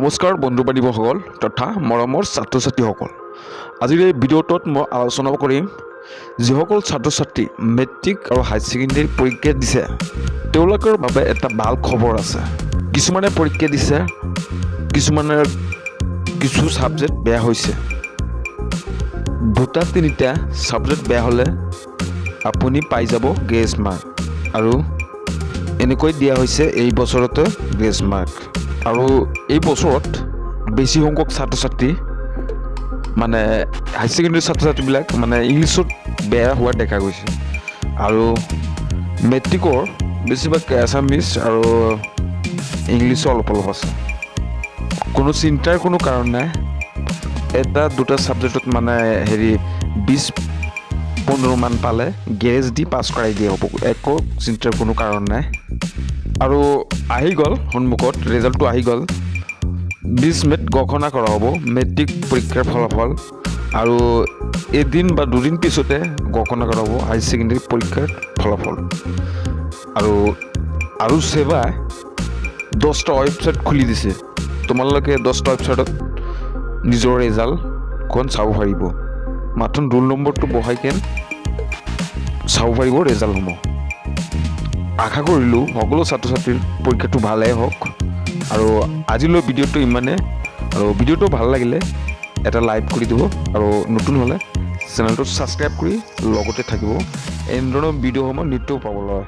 নমস্কাৰ বন্ধু বান্ধৱীসকল তথা মৰমৰ ছাত্ৰ ছাত্ৰীসকল আজিৰ এই ভিডিঅ'টোত মই আলোচনা কৰিম যিসকল ছাত্ৰ ছাত্ৰী মেট্ৰিক আৰু হাই ছেকেণ্ডাৰী পৰীক্ষা দিছে তেওঁলোকৰ বাবে এটা ভাল খবৰ আছে। কিছুমানে পৰীক্ষা দিছে, কিছুমানে কিছু সাবজেক্ট বেয়া হৈছে। দুটা তিনিটা সাবজেক্ট বেয়া হ'লে আপুনি পাই যাব গ্ৰেছ মাৰ্ক আৰু এনেকৈ দিয়া হৈছে এই বছৰতে গ্ৰেছ মাৰ্ক। আৰু এই বছৰত বেছি সংখ্যক ছাত্ৰ ছাত্ৰী মানে হাই ছেকেণ্ডাৰী ছাত্ৰ ছাত্ৰীবিলাক মানে ইংলিছত বেয়া হোৱা দেখা গৈছে আৰু মেট্ৰিকৰ বেছিভাগ আছামিজ আৰু ইংলিছো অলপ অলপ আছে। কোনো চিন্তাৰ কোনো কাৰণ নাই, এটা দুটা ছাবজেক্টত মানে 20-15 মান পালে গ্ৰেছ দি পাছ কৰাই দিয়া হ'ব, একো চিন্তাৰ কোনো কাৰণ নাই। আৰু আহি গ'ল সন্মুখত ৰিজাল্টটো আহি গ'ল। 20 মেত ঘোষণা কৰা হ'ব মেট্ৰিক পৰীক্ষাৰ ফলাফল আৰু এদিন বা দুদিন পিছতে ঘোষণা কৰা হ'ব হাই ছেকেণ্ডাৰী পৰীক্ষাৰ ফলাফল। আৰু সেবা 10টা ৱেবছাইট খুলি দিছে, তোমালোকে 10টা ৱেবছাইটত নিজৰ ৰিজাল্টখন চাব পাৰিব। মাত্ৰ ৰোল নম্বৰটো বহাই কেন চাব পাৰিব ৰিজাল্টসমূহ। আশা কৰিলোঁ সকলো ছাত্ৰ ছাত্ৰীৰ পৰীক্ষাটো ভালেই হওক। আৰু আজিলৈ ভিডিঅ'টো ইমানে, আৰু ভিডিঅ'টো ভাল লাগিলে এটা লাইক কৰি দিব আৰু নতুন হ'লে চেনেলটো ছাবস্ক্ৰাইব কৰি লগতে থাকিব এনেধৰণৰ ভিডিঅ'সমূহ নিত্য পাবলৈ।